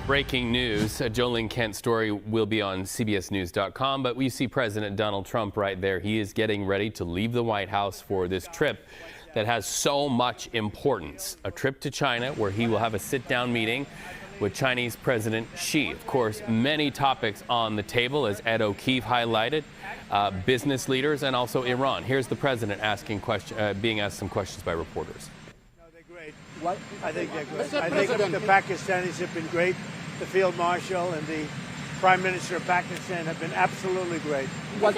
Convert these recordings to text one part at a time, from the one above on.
Breaking news, Jolene Kent's story will be on CBSNews.com, but we see President Donald Trump right there. He is getting ready to leave the White House for this trip that has so much importance. A trip to China where he will have a sit-down meeting with Chinese President Xi. Of course, many topics on the table, as Ed O'Keefe highlighted, business leaders and also Iran. Here's the president being asked some questions by reporters. What? I think they're great. I think the Pakistanis have been great. The Field Marshal and the Prime Minister of Pakistan have been absolutely great. What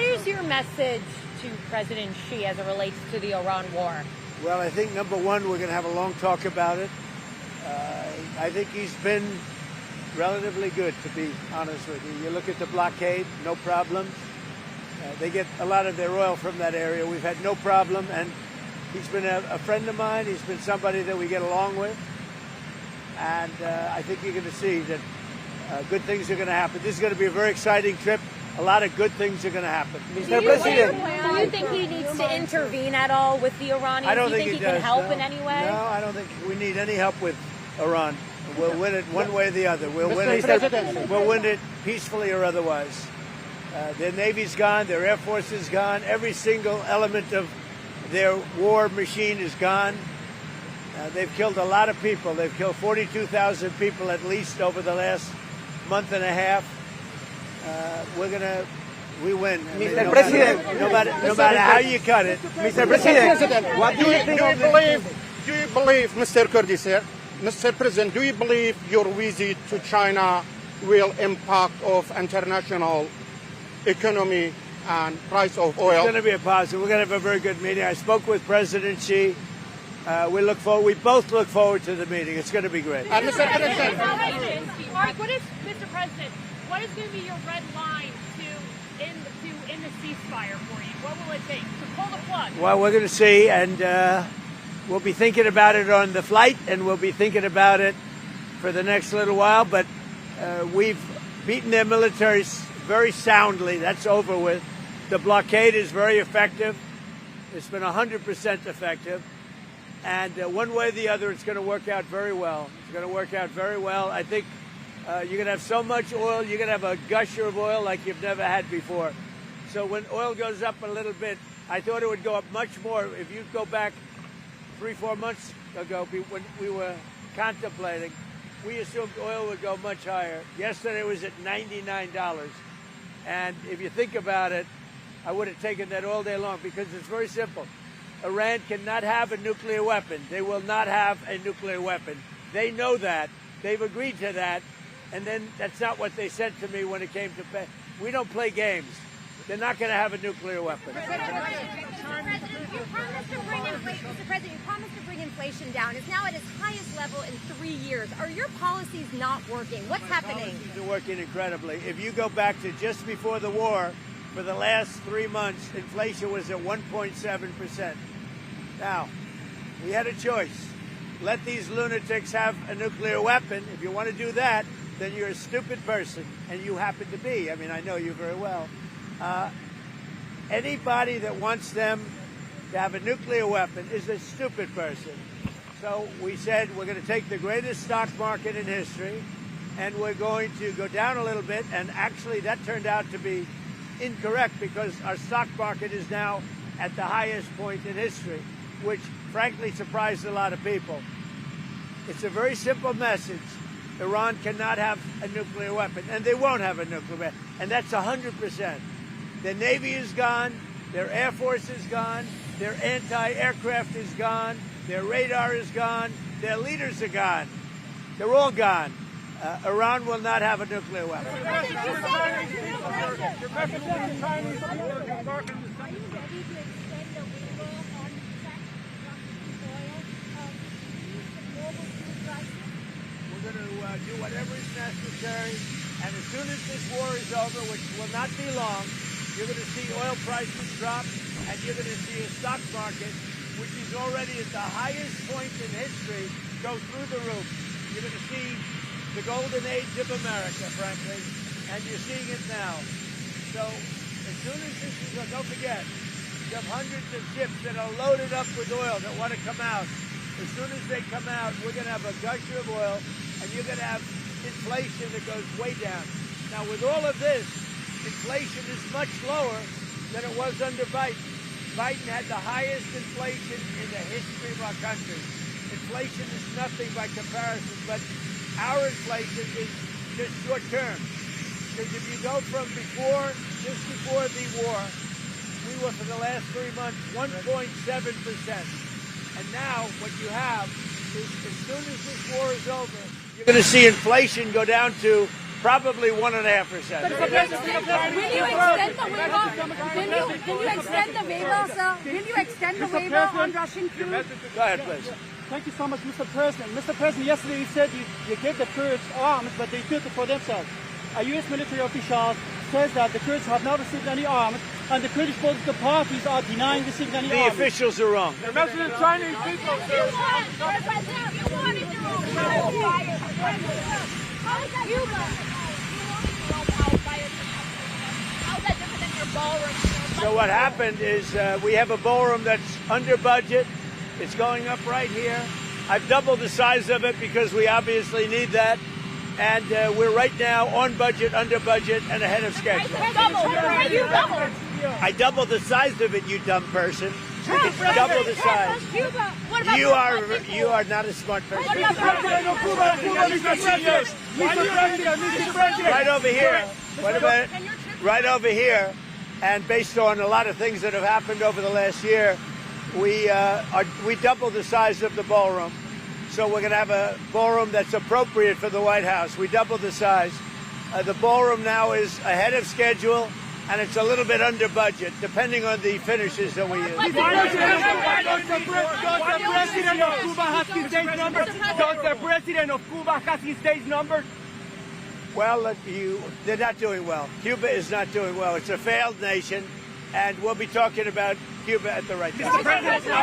is your message to President Xi as it relates to the Iran war? Well, I think, number one, we're going to have a long talk about it. I think he's been relatively good, to be honest with you. You look at the blockade, no problems. They get a lot of their oil from that area. We've had no problem, and he's been a friend of mine. He's been somebody that we get along with. And I think you're going to see that good things are going to happen. This is going to be a very exciting trip. A lot of good things are going to happen. Mr. President, do you think he needs to intervene at all with the Iranians? I don't do you think he can help in any way? No, I don't think we need any help with Iran. We'll win it one way or the other. We'll win it peacefully or otherwise. Their Navy's gone. Their Air Force is gone. Every single element of their war machine is gone. They've killed a lot of people. They've killed 42,000 people at least over the last month and a half. We win. Mr. President, no matter how you cut it. Mr. President, what do you believe, Mr. Kurdi, sir? Mr. President, do you believe your visit to China will impact of international economy and price of oil? It's going to be a positive. We're going to have a very good meeting. I spoke with President Xi. We both look forward to the meeting. It's going to be great. Mr. President, Mr. President, what is going to be your red line to end the ceasefire for you? What will it take to pull the plug? Well, we're going to see, and we'll be thinking about it on the flight, and we'll be thinking about it for the next little while. But we've beaten their militaries very soundly. That's over with. The blockade is very effective. It's been 100% effective. And one way or the other, it's going to work out very well. It's going to work out very well. I think you're going to have so much oil, you're going to have a gusher of oil like you've never had before. So when oil goes up a little bit, I thought it would go up much more. If you go back 3-4 months ago, when we were contemplating, we assumed oil would go much higher. Yesterday it was at $99. And if you think about it, I would have taken that all day long because it's very simple. Iran cannot have a nuclear weapon. They will not have a nuclear weapon. They know that. They've agreed to that. And then that's not what they said to me when it came to pay. We don't play games. They're not going to have a nuclear weapon. Mr. President, you promised to bring inflation down. It's now at its highest level in 3 years. Are your policies not working? What's happening? Policies are working incredibly. If you go back to just before the war, for the last 3 months, inflation was at 1.7%. Now, we had a choice. Let these lunatics have a nuclear weapon. If you want to do that, then you're a stupid person, and you happen to be. I mean, I know you very well. Anybody that wants them to have a nuclear weapon is a stupid person. So we said we're going to take the greatest stock market in history, and we're going to go down a little bit, and actually that turned out to be incorrect because our stock market is now at the highest point in history, which frankly surprised a lot of people. It's a very simple message. Iran cannot have a nuclear weapon, and they won't have a nuclear weapon, and that's 100%. Their Navy is gone, their Air Force is gone, their anti-aircraft is gone, their radar is gone, their leaders are gone. They're all gone. Iran will not have a nuclear weapon. We're going to do whatever is necessary, and as soon as this war is over, which will not be long, you're going to see oil prices drop, and you're going to see a stock market, which is already at the highest point in history, go through the roof. You're going to see the golden age of America, frankly, and you're seeing it now. So as soon as this is, don't forget, you have hundreds of ships that are loaded up with oil that want to come out. As soon as they come out, we're going to have a gusher of oil, and you're going to have inflation that goes way down. Now, with all of this, inflation is much lower than it was under Biden. Biden had the highest inflation in the history of our country. Inflation is nothing by comparison, but our inflation is just short term. Because if you go from just before the war, we were for the last 3 months 1.7%. And now what you have is as soon as this war is over, you're going to see inflation go down to probably 1.5%. Will you extend the waiver, sir? Will you extend the waiver on Russian crude? Go ahead, please. Thank you so much, Mr. President. Mr. President, yesterday you said you gave the Kurds arms, but they took it for themselves. A U.S. military official says that the Kurds have not received any arms, and the Kurdish political parties are denying receiving any arms. The officials are wrong. The President Chinese people, sir. How is that different than your ballroom? So what happened is we have a ballroom that's under budget. It's going up right here. I've doubled the size of it because we obviously need that. And we're right now on budget, under budget, and ahead of schedule. I doubled the size of it, you dumb person. It's double the size. You are not a smart person. Right over here. Wait a minute. Right over here. And based on a lot of things that have happened over the last year, we doubled the size of the ballroom. So we're going to have a ballroom that's appropriate for the White House. We doubled the size. The ballroom now is ahead of schedule, and it's a little bit under budget, depending on the finishes that we use. Does the president of Cuba have his days numbered? Well, they're not doing well. Cuba is not doing well. It's a failed nation, and we'll be talking about Cuba at the right time. Mr. President, let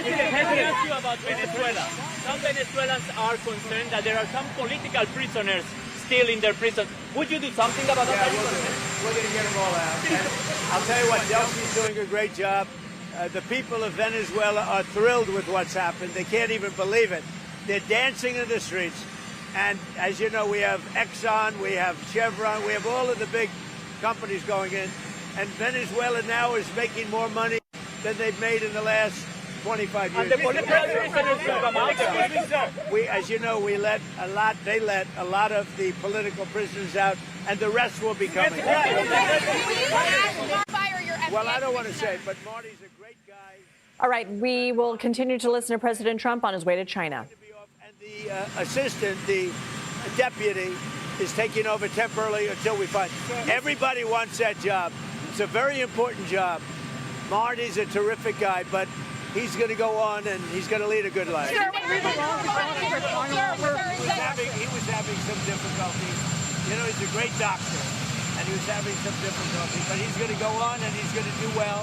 me ask you about Venezuela. Some Venezuelans are concerned that there are some political prisoners still in their prison. Would you do something about that? We're going to get them all out. And I'll tell you what, Delphi's doing a great job. The people of Venezuela are thrilled with what's happened. They can't even believe it. They're dancing in the streets. And as you know, we have Exxon, we have Chevron, we have all of the big companies going in. And Venezuela now is making more money than they've made in the last 25 years. And the political prisoners will come out. As you know, they let a lot of the political prisoners out, and the rest will be coming. Well, I don't want to say, but Marty's a great guy. All right, we will continue to listen to President Trump on his way to China. And the assistant, the deputy, is taking over temporarily until we find. Everybody wants that job. It's a very important job. Marty's a terrific guy, but he's going to go on and he's going to lead a good life. He was having some difficulties. You know, he's a great doctor, and he was having some difficulty, but he's going to go on and he's going to do well.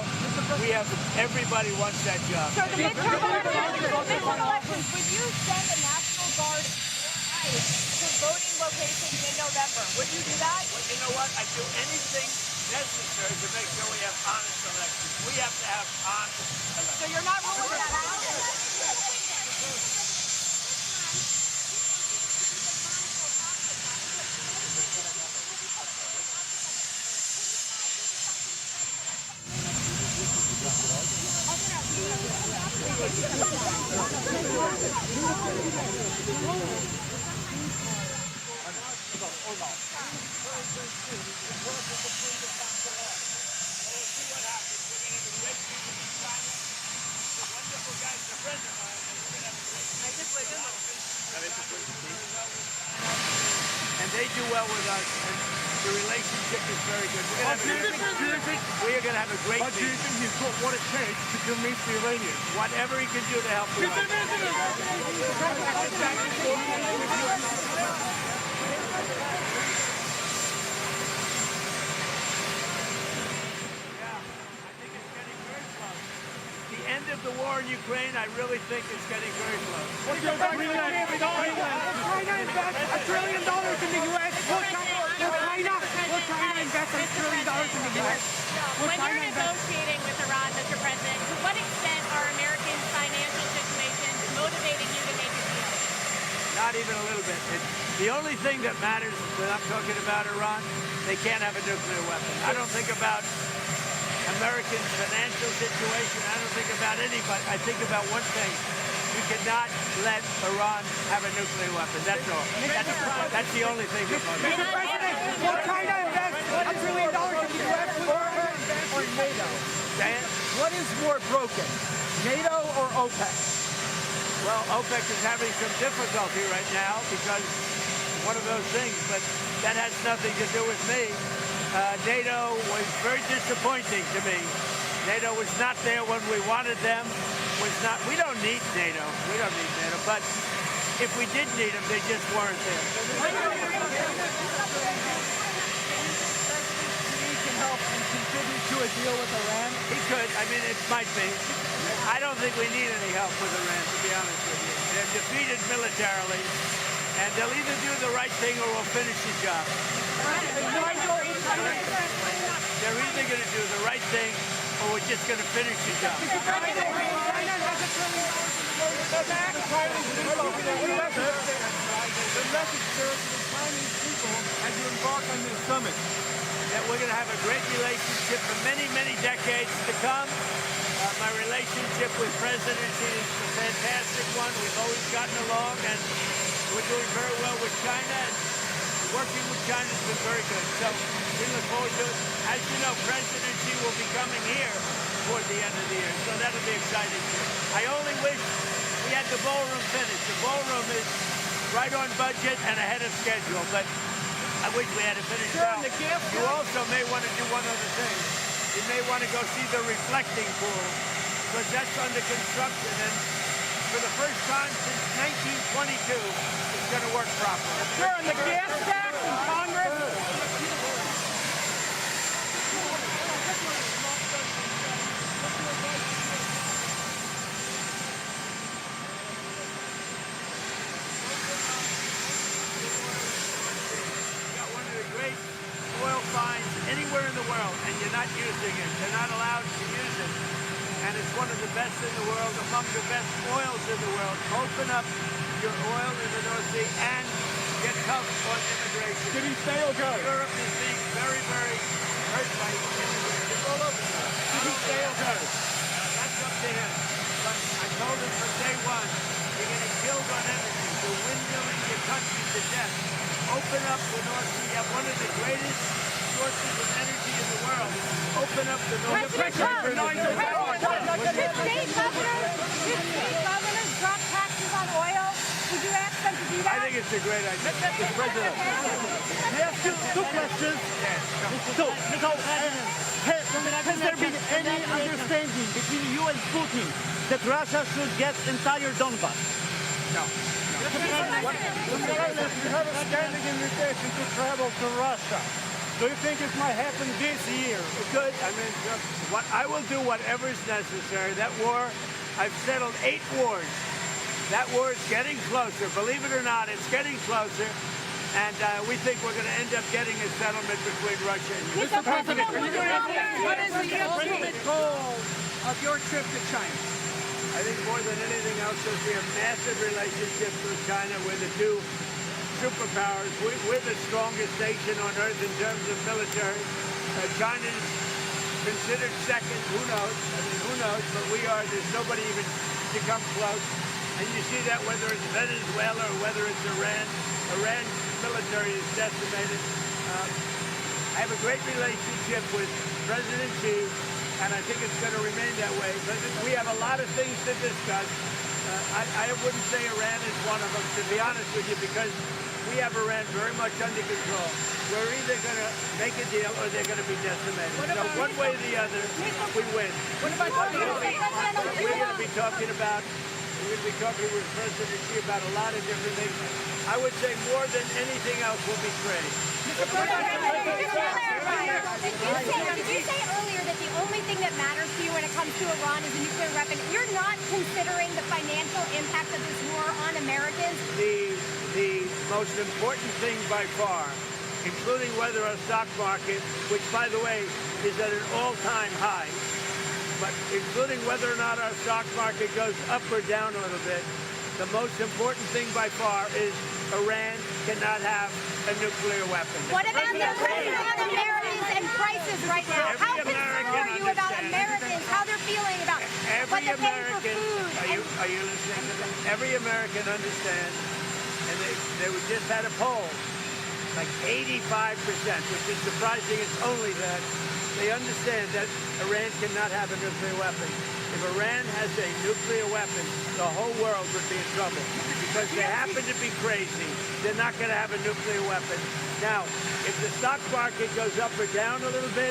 Everybody wants that job. So the midterm elections, would you send the National Guard to voting locations in November? Would you do that? Well, you know what? I'd do anything necessary to make sure we have honest elections. We have to have honest elections. So you're not ruling that out? And they do well with us, and the relationship is very good. We are going to have a great meeting. Do you think he's got what it takes to convince the Iranians? Whatever he can do to help the White The end end of the war in Ukraine, I really think it's getting very close. What's your China invest $1 trillion in the U.S. Will China invest $1 trillion in the U.S.? When you're negotiating with Iran, Mr. President, to what extent are Americans' financial situations motivating you to make a deal? Not even a little bit. The only thing that matters when I'm talking about Iran, they can't have a nuclear weapon. I don't think about American financial situation. I don't think about anybody. I think about one thing. You cannot let Iran have a nuclear weapon. That's all. That's the only thing that matters. Mr. President, will China invest $1 trillion in the U.S. or NATO? Dan? What is more broken, NATO or OPEC? Well, OPEC is having some difficulty right now because one of those things, but that has nothing to do with me. NATO was very disappointing to me. NATO was not there when we wanted them. We don't need NATO. We don't need NATO. But if we did need them, they just weren't there. He can help and contribute to a deal with Iran. He could. I mean, it might be. I don't think we need any help with Iran, to be honest with you. They're defeated militarily, and they'll either do the right thing or we'll finish the job. They're either going to do the right thing or we're just going to finish the job. The message, sir, to the Chinese people as you embark on this summit. That we're going to have a great relationship for many, many decades to come. My relationship with President Xi is a fantastic one. We've always gotten along, and we're doing very well with China. And working with China has been very good. So we look forward to it. As you know, President Xi will be coming here toward the end of the year, so that'll be exciting too. I only wish we had the ballroom finished. The ballroom is right on budget and ahead of schedule, but I wish we had it finished now. You also may want to do one other thing. You may want to go see the reflecting pool, because that's under construction, and for the first time since 1922, it's going to work properly. Sure, and the gas tax in Congress. Oil finds anywhere in the world, and you're not using it. They're not allowed to use it. And it's one of the best in the world, among the best oils in the world. Open up your oil in the North Sea and get tough on immigration. Did he stay or go? Europe is being very, very hurt by immigration. It's all over the world. Did he stay or go? That's up to him. But I told him from day one, you're getting killed on energy. You're windmilling your country to death. Open up the North Sea. You have one of the greatest sources of energy in the world. Open up the North Sea. Should state governors drop taxes on oil? Would you ask them to do that? I think it's a great idea. Mr. President, yes, two questions. Has there been any understanding between you and Putin that Russia should get entire Donbas? No. You have a standing invitation to travel to Russia. Do you think it might happen this year? It could. I mean, I will do whatever is necessary. That war, I've settled 8 wars. That war is getting closer. Believe it or not, it's getting closer. And we think we're going to end up getting a settlement between Russia and Ukraine. Mr. President, what is the ultimate goal of your trip to China? I think more than anything else, there'll be a massive relationship with China. We're the two superpowers. We're the strongest nation on earth in terms of military. China's considered second. Who knows? I mean, who knows? But we are. There's nobody even to come close. And you see that whether it's Venezuela or whether it's Iran. Iran's military is decimated. I have a great relationship with President Xi, and I think it's going to remain that way. But we have a lot of things to discuss. I wouldn't say Iran is one of them, to be honest with you, because we have Iran very much under control. We're either going to make a deal or they're going to be decimated. So one way or the other, we win. What about We're going to be talking about, with President Xi about a lot of different things. I would say more than anything else will be trade. Did you say earlier that the only thing that matters to you when it comes to Iran is a nuclear weapon? You're not considering the financial impact of this war on Americans? The most important thing by far, including whether our stock market, which by the way is at an all-time high, but including whether or not our stock market goes up or down a little bit, the most important thing by far is Iran cannot have a nuclear weapon. What about the pressure on Americans and prices right now? How concerned are you about Americans, how they're feeling about what they're paying for food? Are you listening to them? Every American understands, and they just had a poll, like 85%, which is surprising. It's only that they understand that Iran cannot have a nuclear weapon. If Iran has a nuclear weapon, the whole world would be in trouble because they happen to be crazy. They're not going to have a nuclear weapon. Now, if the stock market goes up or down a little bit,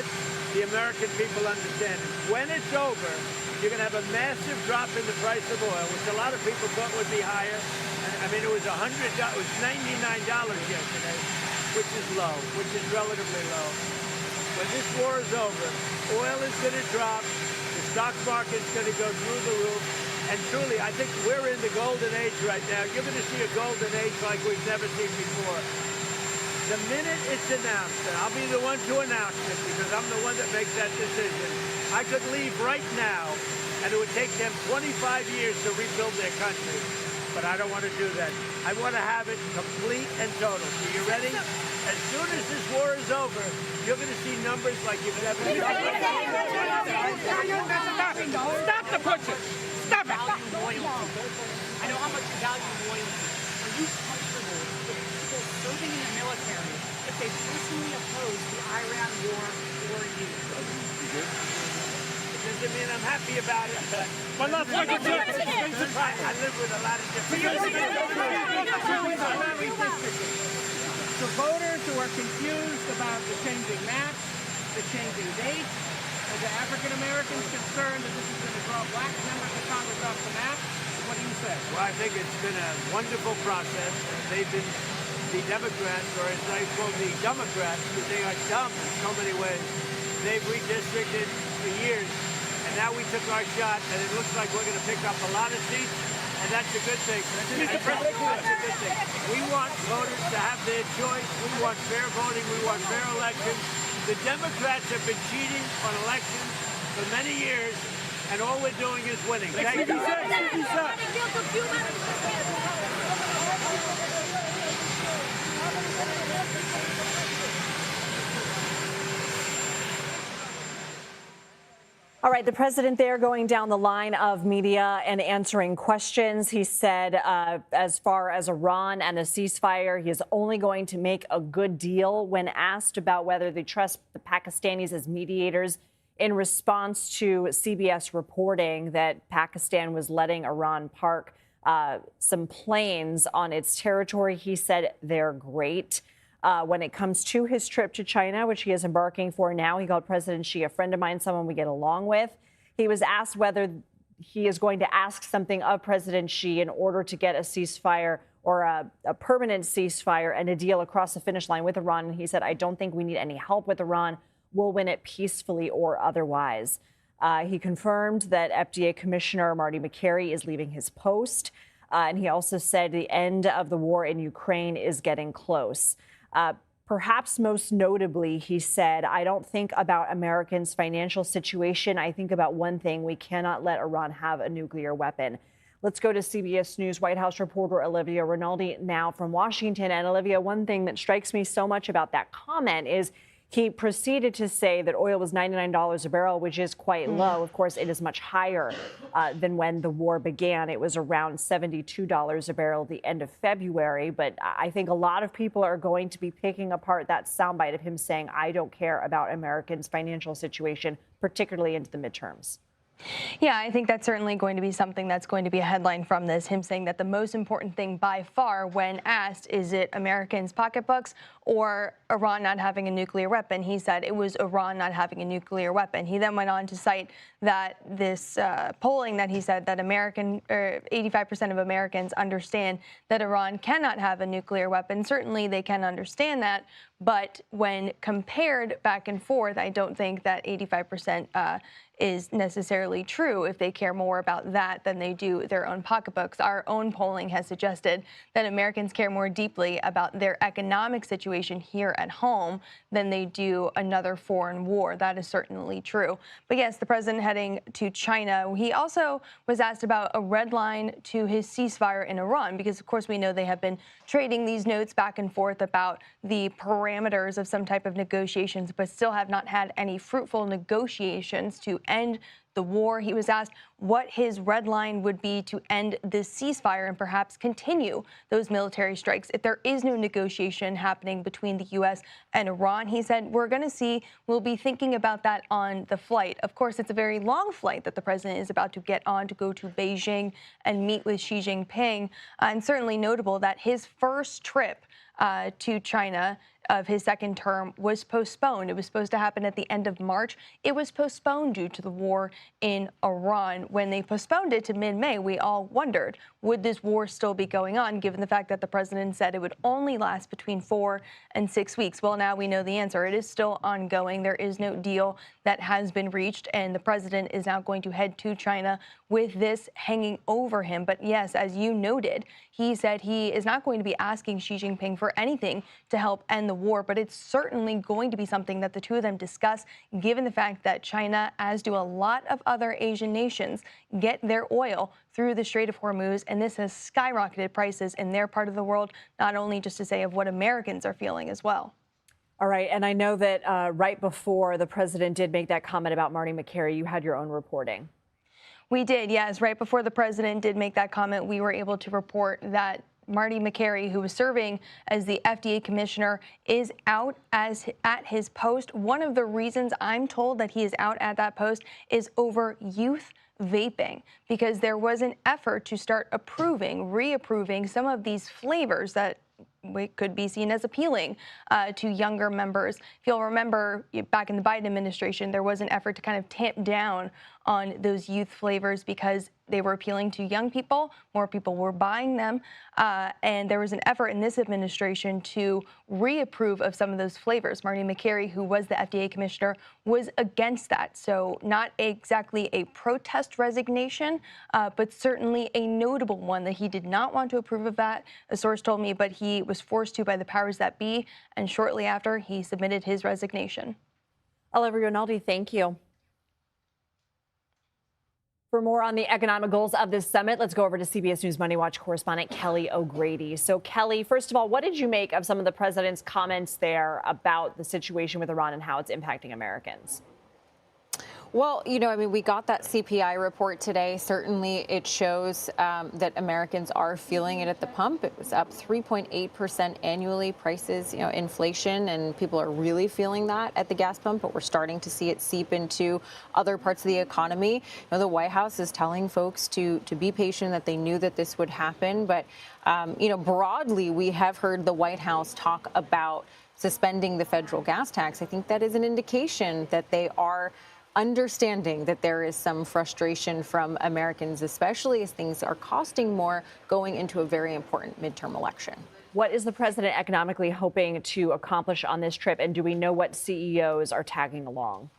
the American people understand it. When it's over, you're going to have a massive drop in the price of oil, which a lot of people thought would be higher. I mean, it was $99 yesterday, which is low, which is relatively low. When this war is over, oil is going to drop. The stock market's going to go through the roof. And truly, I think we're in the golden age right now. You're going to see a golden age like we've never seen before. The minute it's announced, and I'll be the one to announce it because I'm the one that makes that decision, I could leave right now, and it would take them 25 years to rebuild their country. But I don't want to do that. I want to have it complete and total. So you ready? As soon as this war is over, you're going to see numbers like you've never seen. Stop the pushing! Stop it! I know how much you value loyalty. Are you comfortable with people serving in the military if they personally oppose the Iran war for you? It doesn't mean I'm happy about it, but Well, not like I live with a lot of different So voters who are confused about the changing maps, the changing dates, and the African Americans concerned that this is going to draw black members of Congress off the map, what do you say? Well, I think it's been a wonderful process. They've been, the Democrats, or as I call the Democrats, because they are dumb in so many ways, they've redistricted for years. And now we took our shot, and it looks like we're going to pick up a lot of seats, and that's a good thing. That's a good thing. We want voters to have their choice. We want fair voting. We want fair elections. The Democrats have been cheating on elections for many years, and all we're doing is winning. Thank you. All right, the president there going down the line of media and answering questions. He said as far as Iran and a ceasefire, he is only going to make a good deal. When asked about whether they trust the Pakistanis as mediators in response to CBS reporting that Pakistan was letting Iran park some planes on its territory, he said they're great. When it comes to his trip to China, which he is embarking for now, he called President Xi a friend of mine, someone we get along with. He was asked whether he is going to ask something of President Xi in order to get a ceasefire or a permanent ceasefire and a deal across the finish line with Iran. And he said, I don't think we need any help with Iran. We'll win it peacefully or otherwise. He confirmed that FDA Commissioner Marty McCary is leaving his post. And he also said the end of the war in Ukraine is getting close. Perhaps most notably, he said, I don't think about Americans' financial situation. I think about one thing. We cannot let Iran have a nuclear weapon. Let's go to CBS News White House reporter Olivia Rinaldi now from Washington. And Olivia, one thing that strikes me so much about that comment is he proceeded to say that oil was $99 a barrel, which is quite low. Of course, it is much higher than when the war began. It was around $72 a barrel at the end of February. But I think a lot of people are going to be picking apart that soundbite of him saying, I don't care about Americans' financial situation, particularly into the midterms. Yeah, I think that's certainly going to be something that's going to be a headline from this, him saying that the most important thing by far when asked, is it Americans' pocketbooks or Iran not having a nuclear weapon. He said it was Iran not having a nuclear weapon. He then went on to cite that this polling that he said that 85% of Americans understand that Iran cannot have a nuclear weapon. Certainly they can understand that, but when compared back and forth, I don't think that 85% is necessarily true if they care more about that than they do their own pocketbooks. Our own polling has suggested that Americans care more deeply about their economic situation here at home than they do another foreign war. That is certainly true. But yes, the president heading to China. He also was asked about a red line to his ceasefire in Iran, because of course we know they have been trading these notes back and forth about the parameters of some type of negotiations, but still have not had any fruitful negotiations to end the war. He was asked what his red line would be to end this ceasefire and perhaps continue those military strikes if there is no negotiation happening between the U.S. and Iran. He said, we're going to see, we'll be thinking about that on the flight. Of course, it's a very long flight that the president is about to get on to go to Beijing and meet with Xi Jinping. And certainly notable that his first trip to China of his second term was postponed. It was supposed to happen at the end of March. It was postponed due to the war in Iran. When they postponed it to mid-May, we all wondered, would this war still be going on, given the fact that the president said it would only last between 4 and 6 weeks? Well, now we know the answer. It is still ongoing. There is no deal that has been reached, and the president is now going to head to China with this hanging over him. But yes, as you noted, he said he is not going to be asking Xi Jinping for anything to help end the war, but it's certainly going to be something that the two of them discuss, given the fact that China, as do a lot of other Asian nations, get their oil through the Strait of Hormuz, and this has skyrocketed prices in their part of the world, not only just to say of what Americans are feeling as well. All right, and I know that right before the president did make that comment about Marty Makary, you had your own reporting. We did, yes. Right before the president did make that comment, we were able to report that Marty Makary, who was serving as the FDA commissioner, is out at his post. One of the reasons I'm told that he is out at that post is over youth vaping, because there was an effort to start reapproving some of these flavors that could be seen as appealing to younger members. If you'll remember, back in the Biden administration, there was an effort to kind of tamp down on those youth flavors because they were appealing to young people. More people were buying them. And there was an effort in this administration to reapprove of some of those flavors. Marty Makary, who was the FDA commissioner, was against that. So not exactly a protest resignation, but certainly a notable one that he did not want to approve of that, a source told me, but he was forced to by the powers that be. And shortly after, he submitted his resignation. Olivia Rinaldi, thank you. For more on the economic goals of this summit, let's go over to CBS News Money Watch correspondent Kelly O'Grady. So, Kelly, first of all, what did you make of some of the president's comments there about the situation with Iran and how it's impacting Americans? Well, we got that CPI report today. Certainly, it shows that Americans are feeling it at the pump. It was up 3.8% annually. Prices, inflation, and people are really feeling that at the gas pump. But we're starting to see it seep into other parts of the economy. The White House is telling folks to be patient, that they knew that this would happen. But broadly, we have heard the White House talk about suspending the federal gas tax. I think that is an indication that they are understanding that there is some frustration from Americans, especially as things are costing more going into a very important midterm election. What is the president economically hoping to accomplish on this trip, and do we know what CEOs are tagging along?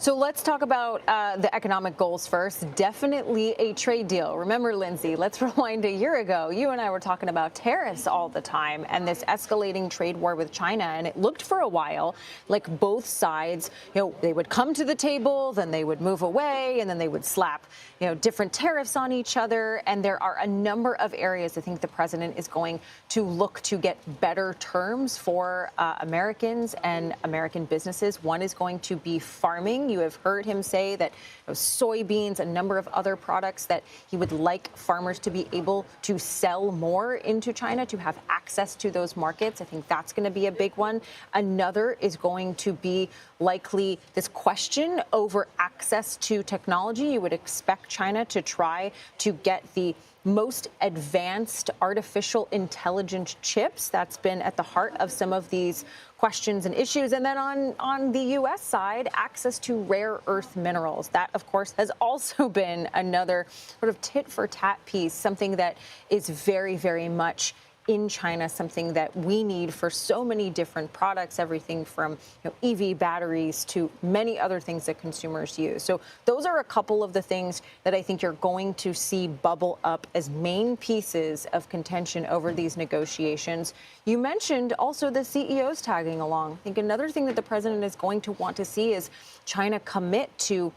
So let's talk about the economic goals first. Definitely a trade deal. Remember, Lindsay, let's rewind a year ago. You and I were talking about tariffs all the time and this escalating trade war with China. And it looked for a while like both sides, they would come to the table, then they would move away, and then they would slap, different tariffs on each other. And there are a number of areas I think the president is going to look to get better terms for Americans and American businesses. One is going to be farming. dumping. You have heard him say that soybeans, a number of other products that he would like farmers to be able to sell more into China, to have access to those markets. I think that's going to be a big one. Another is going to be likely this question over access to technology. You would expect China to try to get the most advanced artificial intelligence chips. That's been at the heart of some of these questions and issues. And then on the U.S. side, access to rare earth minerals. That, of course, has also been another sort of tit-for-tat piece, something that is very, very much in China, something that we need for so many different products, everything from EV batteries to many other things that consumers use. So those are a couple of the things that I think you're going to see bubble up as main pieces of contention over these negotiations. You mentioned also the CEOs tagging along. I think another thing that the president is going to want to see is China commit to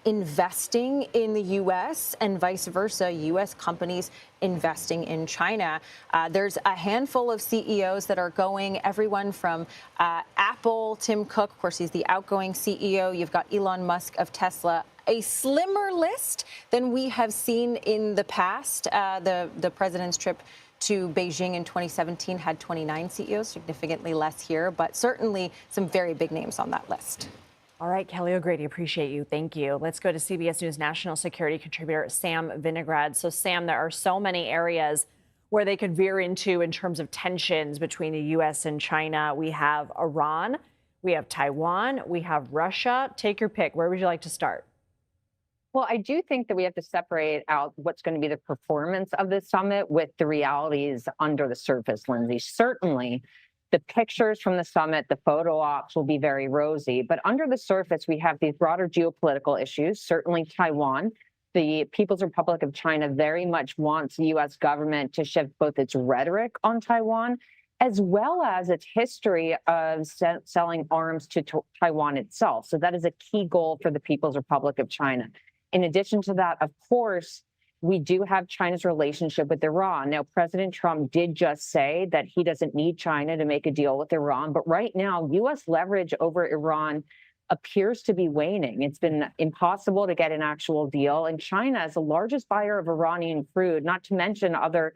investing in the U.S. and vice versa, U.S. companies investing in China. There's a handful of CEOs that are going, everyone from Apple, Tim Cook, of course, he's the outgoing CEO. You've got Elon Musk of Tesla. A slimmer list than we have seen in the past. The president's trip to Beijing in 2017 had 29 CEOs, significantly less here, but certainly some very big names on that list. All right, Kelly O'Grady, appreciate you. Thank you. Let's go to CBS News national security contributor Sam Vinograd. So, Sam, there are so many areas where they could veer into in terms of tensions between the U.S. and China. We have Iran, we have Taiwan, we have Russia. Take your pick. Where would you like to start? Well, I do think that we have to separate out what's going to be the performance of the summit with the realities under the surface, Lindsay. Certainly, the pictures from the summit, the photo ops will be very rosy. But under the surface, we have these broader geopolitical issues. Certainly Taiwan, the People's Republic of China very much wants the U.S. government to shift both its rhetoric on Taiwan as well as its history of selling arms to Taiwan itself. So that is a key goal for the People's Republic of China. In addition to that, of course, we do have China's relationship with Iran. Now, President Trump did just say that he doesn't need China to make a deal with Iran. But right now, U.S. leverage over Iran appears to be waning. It's been impossible to get an actual deal. And China, as the largest buyer of Iranian crude, not to mention other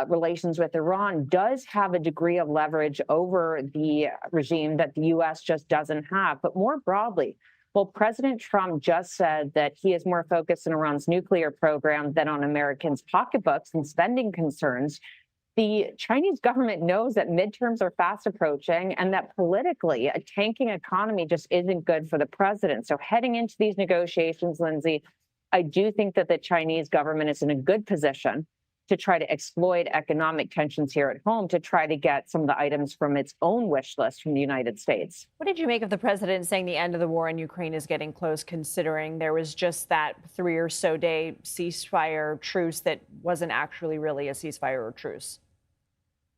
relations with Iran, does have a degree of leverage over the regime that the U.S. just doesn't have. But more broadly, well, President Trump just said that he is more focused on Iran's nuclear program than on Americans' pocketbooks and spending concerns. The Chinese government knows that midterms are fast approaching and that politically a tanking economy just isn't good for the president. So heading into these negotiations, Lindsay, I do think that the Chinese government is in a good position to try to exploit economic tensions here at home to try to get some of the items from its own wish list from the United States. What did you make of the president saying the end of the war in Ukraine is getting close, considering there was just that 3 or so day ceasefire truce that wasn't actually really a ceasefire or truce?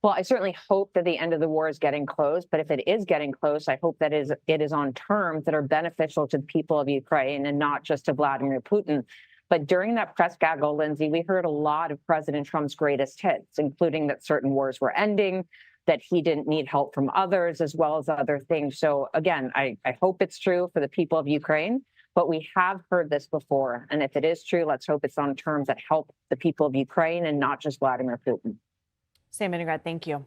Well, I certainly hope that the end of the war is getting close. But if it is getting close, I hope that it is on terms that are beneficial to the people of Ukraine and not just to Vladimir Putin. But during that press gaggle, Lindsay, we heard a lot of President Trump's greatest hits, including that certain wars were ending, that he didn't need help from others, as well as other things. So again, I hope it's true for the people of Ukraine, but we have heard this before. And if it is true, let's hope it's on terms that help the people of Ukraine and not just Vladimir Putin. Sam Vinograd, thank you.